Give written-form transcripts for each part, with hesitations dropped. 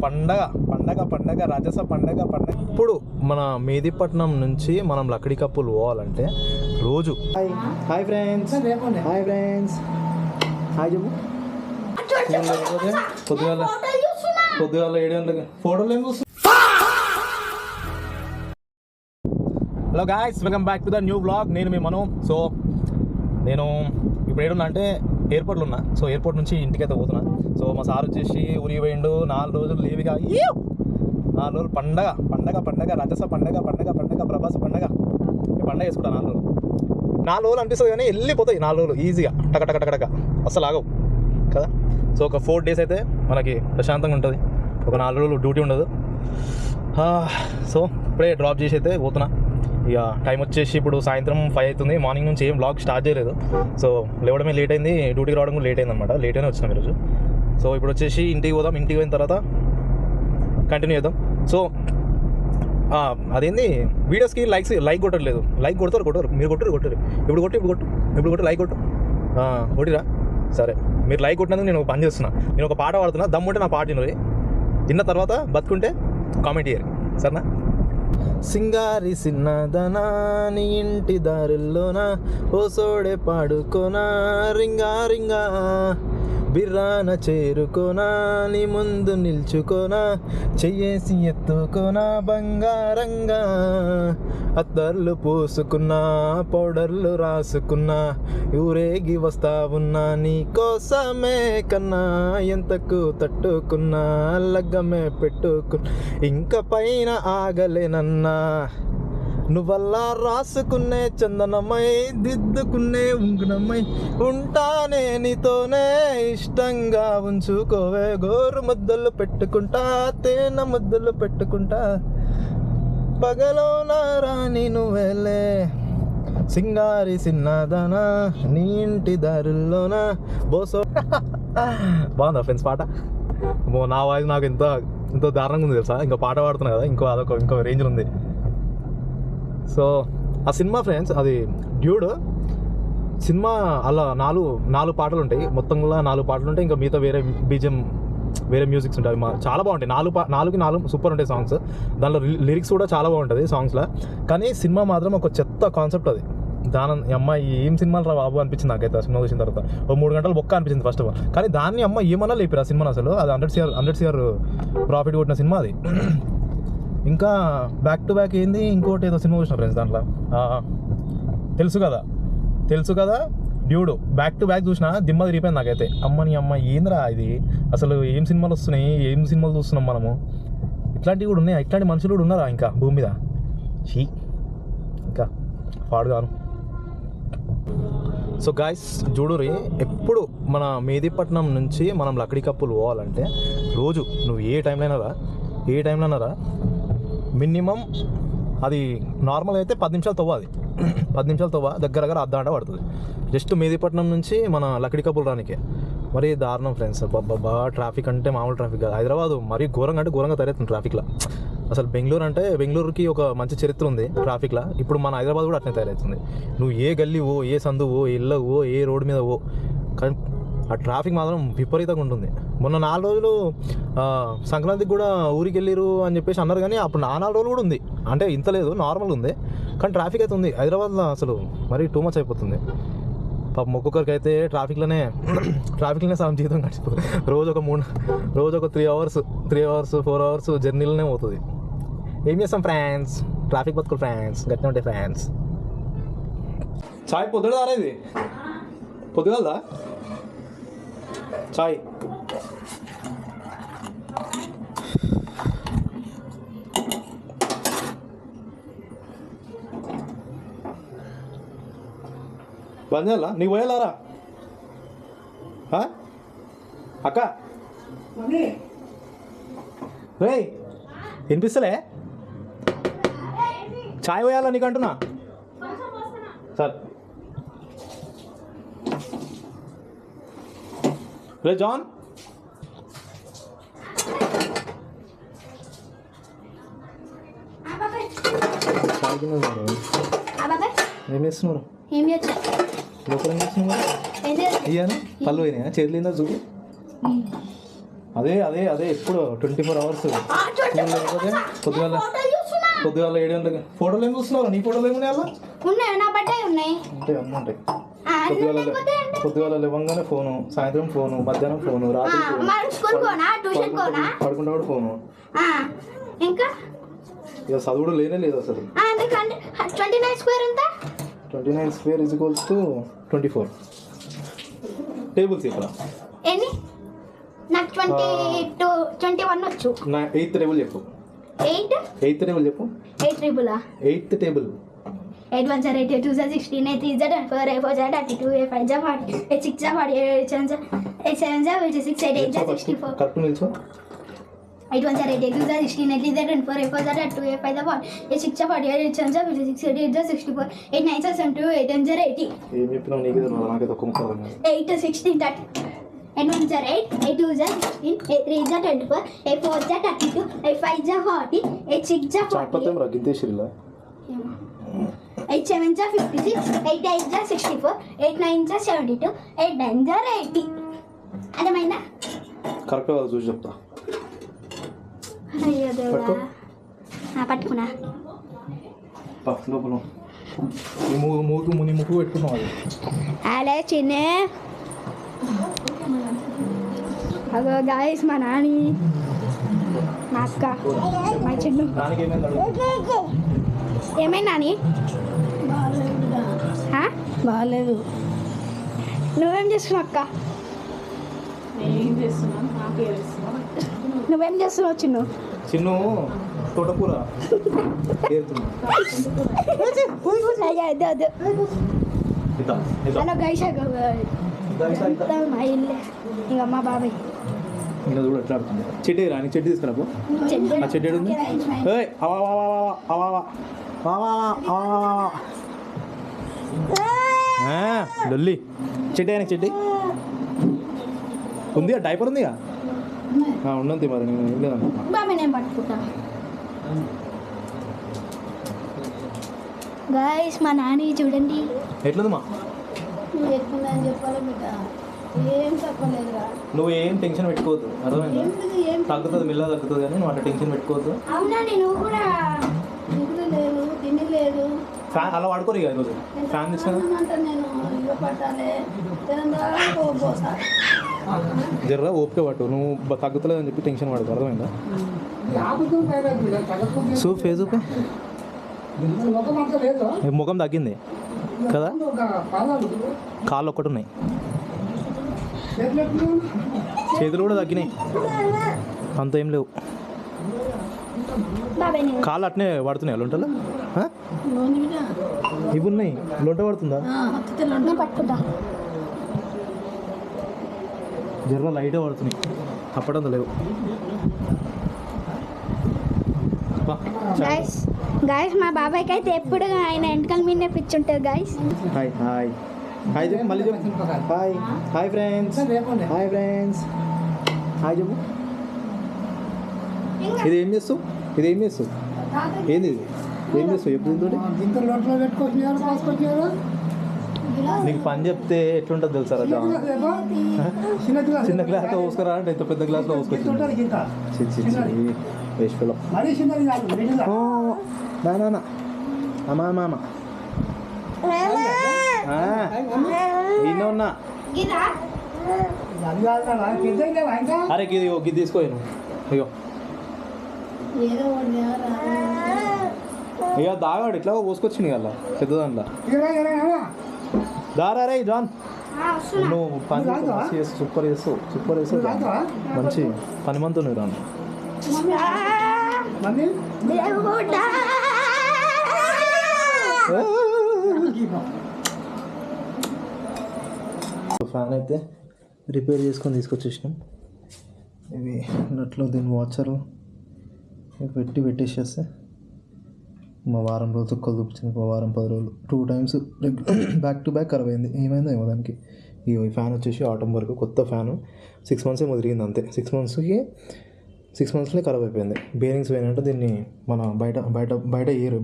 పండగ పండగ పండగ రాజస పండగ పండగ. ఇప్పుడు మన మెహదీపట్నం నుంచి మనం లక్కడి కప్పులు పోవాలంటే రోజు hi friends hi friends hi చెప్పు. పొద్దుగాల 7 గంటలకు ఫోటోలు ఏం చూస్తుంది. Hello guys, welcome back to the new vlog. నేను మీ మను. సో నేను ఇప్పుడు ఏడున్నా అంటే ఎయిర్పోర్ట్లో ఉన్నా. సో ఎయిర్పోర్ట్ నుంచి ఇంటికైతే పోతున్నా. సో మా సార్ వచ్చేసి ఊరికి పోయిండు. 4 రోజులు లీవ్గా 4 రోజులు పండగ పండగ పండగ రాజస పండగ పండగ పండగ ప్రభాస్ పండగ. పండగ వేసుకుంటా 4 రోజులు అనిపిస్తుంది కానీ వెళ్ళిపోతాయి 4 రోజులు ఈజీగా టక టక టక టక అస్సలు ఆగవు కదా. సో ఒక 4 days అయితే మనకి ప్రశాంతంగా ఉంటుంది. ఒక 4 రోజులు డ్యూటీ ఉండదు. సో ఇప్పుడే డ్రాప్ చేసి అయితే పోతున్నా. ఇక టైం వచ్చేసి ఇప్పుడు సాయంత్రం 5 అవుతుంది. మార్నింగ్ నుంచి ఏం బ్లాగ్ స్టార్ట్ చేయలేదు. సో లేవడమే లేట్ అయింది, డ్యూటీకి రావడం కూడా లేట్ అయింది అనమాట. లేట్గానే వచ్చినాం ఈరోజు. సో ఇప్పుడు వచ్చేసి ఇంటికి పోదాం. ఇంటికి పోయిన తర్వాత కంటిన్యూ చేద్దాం. సో అదేంది వీడియోస్కి లైక్ కొట్టట్లేదు. లైక్ కొడతారు మీరు కొట్టరు ఇప్పుడు కొట్టు లైక్ కొట్టు కొట్టిరా. సరే, మీరు లైక్ కొట్టినందుకు నేను ఒక పని చేస్తున్నా. నేను ఒక పాట పాడుతున్నా. దమ్ముంటే నా పాట విన్న తర్వాత బతుకుంటే కామెంట్ చేయరు సరేనా. సింగారి సిన్నదనా నీ ఇంటి దారుల్లోనా ఓ సోడే పాడుకోనా రింగా రింగా బిర్రాన చేరుకోనా నీ ముందు నిల్చుకోనా చెయ్యేసి ఎత్తుకోనా బంగారంగా అత్తర్లు పూసుకున్నా పౌడర్లు రాసుకున్నా ఊరేగి వస్తా ఉన్నా నీ కోసమే కన్నా ఎంతకు తట్టుకున్నా లగ్గమే పెట్టుకున్నా ఇంక పైన ఆగలేనన్నా నువ్వల్లా రాసుకునే చందనమై దిద్దుకునే ఉంగునమై ఉంటానే నీతోనే ఇష్టంగా ఉంచుకోవే గోరు ముద్దలు పెట్టుకుంటా తేనె ముద్దలు పెట్టుకుంటా పగలోన రాని నువ్వేలే సింగారి సిన్నదనా నీ ఇంటి దారుల్లోనా బోసో. బాగుందా ఫ్రెండ్స్ పాట? నా వాయిస్ నాకు ఎంతో దారుణంగా ఉంది తెలుసా. ఇంకా పాట పాడుతున్నా కదా, ఇంకో రేంజ్లో ఉంది. సో ఆ సినిమా ఫ్రెండ్స్, అది డ్యూడ్ సినిమా. అలా 4 పాటలు ఉంటాయి. మొత్తంలో 4 పాటలు ఉంటాయి. ఇంకా మిగతా వేరే బీజిఎం వేరే మ్యూజిక్స్ ఉంటాయి. చాలా బాగుంటాయి. 4 సూపర్ ఉంటాయి సాంగ్స్. దానిలో లిరిక్స్ కూడా చాలా బాగుంటుంది సాంగ్స్లో. కానీ సినిమా మాత్రం ఒక చెత్త కాన్సెప్ట్. అది అమ్మాయి ఏం సినిమాలు రా బాబు అనిపించింది నాకైతే. సినిమా చూసిన తర్వాత 3 గంటలు బొక్క అనిపించింది ఫస్ట్ ఆఫ్ ఆల్. కానీ దాన్ని అమ్మ ఏమన్నా లేపారు ఆ సినిమాని అసలు. అది 100 CR ప్రాఫిట్ కొట్టిన సినిమా అది. ఇంకా బ్యాక్ టు బ్యాక్ ఏంది ఇంకోటి ఏదో సినిమా చూసిన ఫ్రెండ్స్ దాంట్లో తెలుసు కదా డ్యూడ్ బ్యాక్ టు బ్యాక్ చూసిన దిమ్మ తిరిగిపోయింది నాకైతే. అమ్మ ఏంద్రా ఇది అసలు, ఏం సినిమాలు వస్తున్నాయి, ఏం సినిమాలు చూస్తున్నాం మనము. ఇట్లాంటివి కూడా ఉన్నాయి. ఇట్లాంటి మనుషులు కూడా ఉన్నారా ఇంకా భూమి మీద? ఇంకా పాడుగాను. సో గాయ్స్ చూడురి, ఎప్పుడు మన మెహదీపట్నం నుంచి మనం లక్కడి కప్పులు పోవాలంటే రోజు నువ్వు ఏ టైంలో రా మినిమం అది నార్మల్ అయితే 10 నిమిషాలు తవ్వ. అది 10 నిమిషాలు తవ్వ దగ్గర అర్ధగంట పడుతుంది జస్ట్ మెహదీపట్నం నుంచి మన లక్కడి కప్పులు రానికే. మరి దారుణం ఫ్రెండ్స్. బాబా ట్రాఫిక్ అంటే మామూలు ట్రాఫిక్ కాదు. హైదరాబాద్ మరీ ఘోరంగా తయారవుతుంది ట్రాఫిక్లో. అసలు బెంగళూరుకి ఒక మంచి చరిత్ర ఉంది ట్రాఫిక్లో. ఇప్పుడు మన హైదరాబాద్ కూడా అట్నే తయారవుతుంది. నువ్వు ఏ గల్లీ ఏ సందు ఏ ఇళ్ళవు ఏ రోడ్డు మీద కానీ ఆ ట్రాఫిక్ మాత్రం విపరీతంగా ఉంటుంది. మొన్న 4 రోజులు సంక్రాంతికి కూడా ఊరికి వెళ్ళిరు అని చెప్పేసి అన్నారు. కానీ అప్పుడు 4 రోజులు కూడా ఉంది. అంటే ఇంత లేదు, నార్మల్గా ఉంది. కానీ ట్రాఫిక్ అయితే ఉంది హైదరాబాద్లో. అసలు మరీ టూ మచ్ అయిపోతుంది. పాపం ఒక్కొక్కరికి అయితే ట్రాఫిక్లోనే సగం జీవితం గడిచిపోతుంది. రోజు ఒక 3 hours 4 hours జర్నీలోనే పోతుంది. ఏం చేస్తాం ఫ్రెండ్స్, ట్రాఫిక్ బతుకులు ఫ్రెండ్స్, గట్టిగా ఉంటాయి ఫ్రెండ్స్. చాయ్ పొద్దుగా ఇది పొద్దుగలదా చాయ్? బంద్ చేయాలా? నీకు పోయాలారా అక్క? రే వినిపిస్తలే? చాయ్ పోయాలా నీకు అంటున్నా? సార్ రే జాన్, ఏం చేస్తున్నారు? లోపల ఏం చేస్తున్నారు? ఇయ్యాను పళ్ళు పోయినాయా? చేతులు ఏందా చూడు. అదే అదే అదే ఎప్పుడు 24 hours లేకపోతే పొద్దుగాల 7 గంటలకి. ఫోటోలు ఏం చూస్తున్నావు? నీ ఫోటోలు ఏమున్నాయి అలా? ఉన్నాయి. అన్నీ ఉంటాయి. పొద్దుగాల లేవంగానే ఫోను, సాయంత్రం ఫోను, మధ్యాహ్నం ఫోను, రాత్రి పడుకుంటా కూడా ఫోను. ఇంకా ఇక చదువుడు లేనే లేదు అసలు. 29 స్క్వేర్ ఎంత? 29 square is equals to 24 tables. ఇక్కడ ఎన్ని? నాకు 21 వచ్చు. నా 8th టేబుల్ చెప్పు. 8th టేబుల్ చెప్పు. 8 ట్రిబుల్ 8th టేబుల్. 8 1 8 2 16 8 3 4 4 32 5 40 6 40 8 7 56 8 64. కరెక్ట్ నిల్చో. 8 1 8 2 16 8 3 4 4 32 5 40 6 40 8 7 56 8 64 8 9 72 8 80. ఏం చెప్పినావు? నీకే తెలియదు, నాకే తక్కువ ముక్కలు. 8 16 30 8 1 8 8 2 16 8 3 24 8 4 32 8 5 40 8 6 40. చాపత్యం రగ్గితేసిరిలా. 8 7 56 8 8 64 8 9 72 8 9 80. అర్థమైందా? కరెక్ట్ వాళ్ళు చూసి చెప్తా. అయ్యో దేవుడా. పట్టుకున్నా లోపల నీ ముక్కు పెట్టుకున్నావు. అది అలా చిన్న అగో గాయస్ మా నాని, మా అక్క, మా చిన్న. ఏమైంది నాని? బాగాలేదు. నువ్వేం చేస్తున్నావు అక్క? నువ్వేం చేస్తున్నావు చిన్ను? చిన్ను తోటకూర హలో గైస్, మా ఇల్లు ఇంకా మా బాబాయ్. ఇంకా చూడు ఎట్లా ఆడుతుంది. చెట్టు రాని చెట్టు తీసుకురా. ఆ చెట్టు ఏడు ఉంది. డొల్లి చెట్టు ఆయన చెట్టు ఉంది. డైపర్ ఉందిగా ఉన్నంత మరి. నేను ఏం లేదన్నా బాబాయ్, నేను పట్టుకుంటా. గైస్ మా నాని చూడండి ఎట్లుంది మా. నువ్వు ఎక్కుందని చెప్పాలి బిడ్డ, ఏం చెప్పలేదురా. నువ్వు ఏం టెన్షన్ పెట్టుకోవద్దు, అర్థమైందా? తగ్గుతుంది, మెల్ల తగ్గుతుంది, కానీ నువ్వు అట్లా టెన్షన్ పెట్టుకోవద్దు. అవునా? నువ్వు కూడా నిద్ర లేదు, తిండి లేదు. ఫ్యాన్ అలా వాడుకోరు ఇక ఈరోజు. ఫ్యాన్ తీసుకున్నా నేను ఇల్లు పట్టాలి, జర్రా ఓపిక పట్టు. నువ్వు తగ్గుతలేదని చెప్పి టెన్షన్ పడకు, అర్థమైందా? సో ఫేస్ ఓకే, ముఖం తగ్గింది కదా, కాళ్ళు ఒక్కటి ఉన్నాయి, చేతులు కూడా తగ్గినాయి, అంత ఏం లేవు. కాళ్ళు అట్నే పడుతున్నాయి లొంటలో. ఇవి ఉన్నాయి, లొంట పడుతుందా? జర్ర లైట్గా పడుతున్నాయి, అప్పటంత లేవు. గాయస్ మా బాబాయ్కి అయితే ఎప్పుడు ఆయన వెంటకల మీదనే పిచ్చి ఉంటుంది గాయస్. హాయ్ హాయ్ హాయ్ చెప్పు, మళ్ళీ చెప్పు. Hi hi friends, hi friends, hi చెప్పు. ఇది ఏం చేస్తావు? ఇది ఏం చేస్తావు? ఏంది ఇది? ఏం చేస్తావు చెప్పు. నీకు పని చెప్తే ఎట్లుంటుంది తెలుసా రాజా? చిన్న గ్లాస్లో పోసుకురా అంటే ఎంత పెద్ద గ్లాస్లో పోసుకొచ్చి వేసుకోలో అమ్మా ఉన్నా. అరే గిది గిది తీసుకోను. ఇగో ఇక దాగాడు ఇట్లా పోసుకొచ్చింది కదా పెద్ద దాంట్లో. దారా రే జాన్, నువ్వు పని చేస్తావు, సూపర్ చేస్తావు, సూపర్ చేస్తావు, మంచి పని మంతు నువ్వు రాను. ఫ్యాన్ అయితే రిపేర్ చేసుకొని తీసుకొచ్చేసినాం. ఇవి నట్లో దీని వాచరు పెట్టేసేస్తే మా వారం రోజులు చుక్కలు చూపించింది. వారం 10 రోజులు 2 times బ్యాక్ టు బ్యాక్ ఖరాబ్ అయింది. ఏమైందో ఏమో దానికి. ఈ ఫ్యాన్ వచ్చేసి ఆటం వరకు కొత్త ఫ్యాను 6 months ఏమో తిరిగింది అంతే. 6 monthsలో ఖరాబ్ అయిపోయింది. బేరింగ్స్ పోయినట్టు దీన్ని మన బయట ఏరు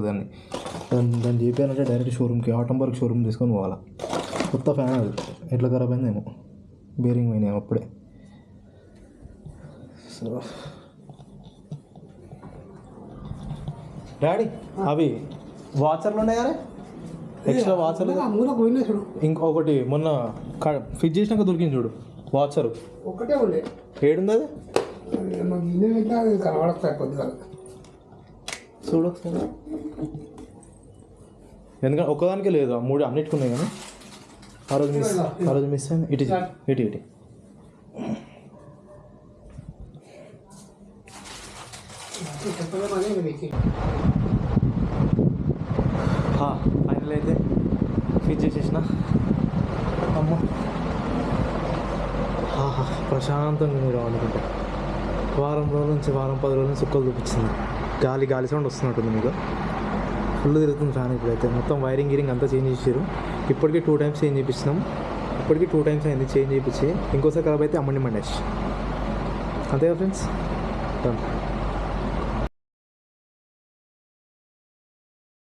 దాన్ని చెప్పానంటే డైరెక్ట్ షోరూమ్కి, ఆటంబర్గ్ షోరూమ్ తీసుకొని పోవాలా. కొత్త ఫ్యాన్ అది ఎట్లా ఖరాబ్ అయిందేమో, బేరింగ్ పోయినాయి అప్పుడే. డాడీ అవి వాచర్లు ఉన్నాయి కదా ఎక్స్ట్రా వాచర్లు ఇంకొకటి మొన్న ఫిట్ చేసినాక దొరికింది చూడు వాచరు ఒకటే ఉండే ఏడుంది అది కనబడతాయి కొద్దిగా చూడు ఒకసారి ఎందుకంటే ఒక్కదానికే లేదు ఆ మూడు అన్నిటికి ఉన్నాయి కానీ ఆ రోజు మిస్ అయింది ఇటు ఇటు ఇటు ఫైనల్ అయితే ఫిట్ చేసేసిన అమ్మ ప్రశాంతంగా మీరు అనుకుంటా వారం రోజుల నుంచి వారం 10 రోజుల నుంచి సుక్కలు చూపించింది గాలి సౌండ్ వస్తున్నట్టుంది మీకు ఫుల్ తిరుగుతుంది ఫ్యాన్ ఇప్పుడైతే మొత్తం వైరింగ్ గిరింగ్ అంతా చేంజ్ చేసారు ఇప్పటికీ 2 times చేంజ్ చేయించినాం ఇప్పటికీ 2 times అయింది చేంజ్ చేయించి ఇంకోసారి ఖరాబ్ అయితే అమ్మండి మండేష్ అంతేగా ఫ్రెండ్స్